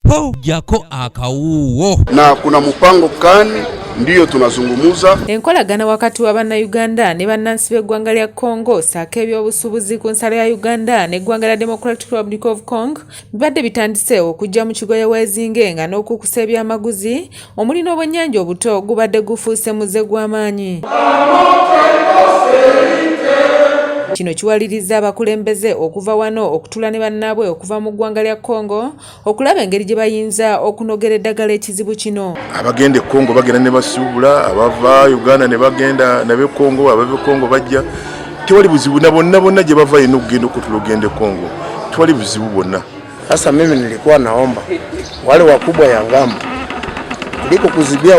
po jako akawuwo. Na kuna mpango kani ndiyo tunazungumuza. Enkolagana wakati wa Bannayuganda ne bannansi b'eggwanga lya Congo saako ebyobusuubuzi ku nsalo ya Uganda n'eggwanga lya Democratic Republic of Congo bibadde bitandise okujja mu kigoye weezinge nga n'okukusa ebyamaguzi omuli n'obwennyanja obuto gubadde gufuuse muze gw'amaanyi. Kino kiwaliriza abakulembeze okuva wano okutula ne bannaabwe okuva mu ggwanga lya Congo okulaba engeri gye bayinza okunogera eddagala ekizibu kino. Abagenda Congo bagenda ne basuubula, abava Uganda ne bagenda nabe Congo, abave Congo bajja. Tewali buzibu na bonna gye bava ino okugenda okutula ogende Congo. Tewali buzibu bonna. Sasa mimi nilikuwa naomba wale wakubwa ya ngamo kuliko kuzibia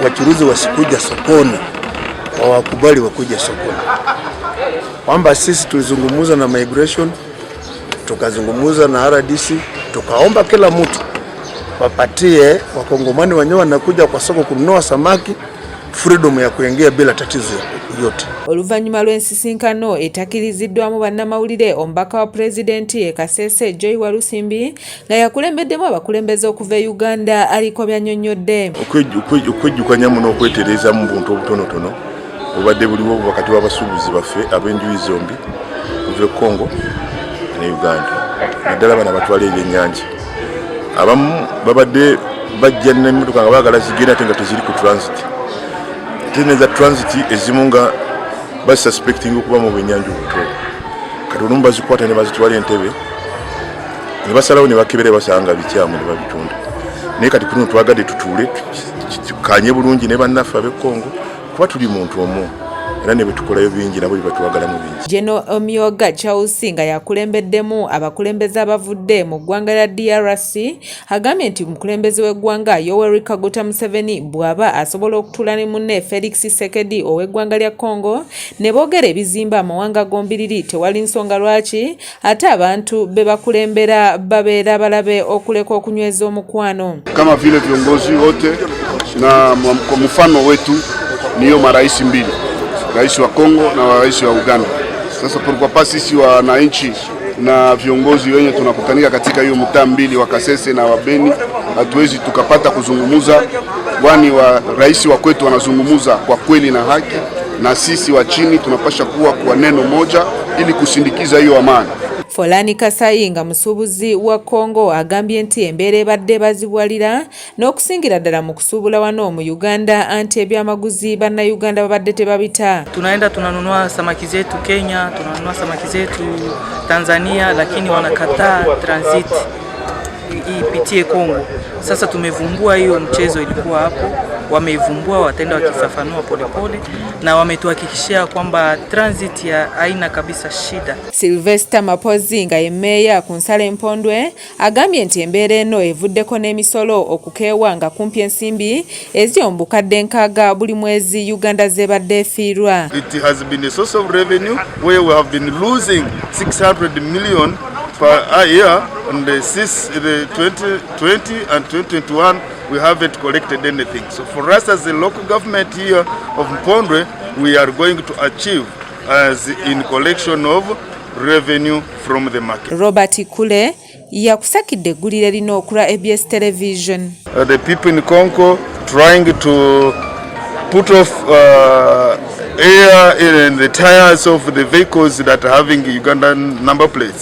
wachuruzi wasikuja sokoni, wakubali wakuja sokoni. Kwamba sisi tulizungumuza na migration, tukazungumuza na RDC, tukaomba kila mtu wapatie wakongomani wenyewe wanakuja kwa soko kununua samaki freedom ya kuingia bila tatizo yote. Oluvannyuma lw'ensisinkano etakiriziddwamu bannamawulire omubaka wa pulezidenti Kasese Joy Walusimbi nga yakulembeddemu abakulembeze okuva e Uganda aliko byannyonnyodde. Okwejjukanya muno okwetereeza mu buntu obutonotono obadde buliwo wakati w'abasuubuzi baffe ab'enjuyi zombi okuva e Congo ne Uganda. Naddala bano abatwala ebyennyanja. Abamu babadde bajja n'emmotoka nga baagala zigenda ate nga teziri ku transit. Teneza transit ezimu nga basuspecting okuba mu bwennyanja obuto. Kati olumu bazikwata ne bazitwala Entebbe ne basalawo ne bakebera basanga bikyamu ne babitunda. Naye kati kuno twagadde tutuule tukanye bulungi ne bannaffe ab'e Congo kuba tuli muntu omu era ne betukolayo bingi nabo bibatwagalamu bingi. General Omyoga Chausi nga yakulembeddemu abakulembeze abavudde mu ggwanga lya DRC agambye nti omukulembeze w'eggwanga Yoweri Kaguta Museveni bw'aba asobola okutuula ne munne Felix Tshisekedi ow'eggwanga lya Congo ne boogera ebizimba amawanga gombiriri tewali nsonga lwaki ate abantu be bakulembera babeera balabe okuleka okunyweza omukwano. Kama vile viongozi wote na kwa mfano wetu niyo marais mbili, rais wa Kongo na rais wa Uganda. Sasa pourquoi pas sisi wananchi na viongozi wenye tunakutanika katika hiyo mtaa mbili wa Kasese na wa Beni hatuwezi tukapata kuzungumuza, kwani wa rais wa kwetu wanazungumuza kwa kweli na haki, na sisi wa chini tunapasha kuwa kwa neno moja ili kusindikiza hiyo amani. Folani Kasayi nga musuubuzi wa Congo agambye nti embeera ebadde bazibwalira n'okusingira ddala mu kusuubula wano mu Uganda anti ebyamaguzi Bannayuganda babadde tebabita. Tunaenda tunanunua samaki zetu Kenya, tunanunua samaki zetu Tanzania, lakini wanakataa transit ipitie Congo. Sasa tumevumbua hiyo mchezo ilikuwa hapo, wameivumbua, wataenda wakifafanua polepole na wametuhakikishia kwamba transit ya aina kabisa shida. Sylvester Mapozi nga yemeya ku nsalo Mpondwe agambye nti embeera eno evuddeko n'emisolo okukeewa nga kumpi ensimbi eziri mu bukadde 6 buli mwezi Uganda zebadde efiirwa. It has been a source of revenue where we have been losing 600 million per year, and since the 2020 and 2021 we haven't collected anything. So for us as a local government here of Mpondwe, we are going to achieve as in collection of revenue from the market. Robert Kule yakusakidde eggulire lino okula ABS television. The people in Congo trying to put off air in the tires of the vehicles that are having Ugandan number plates.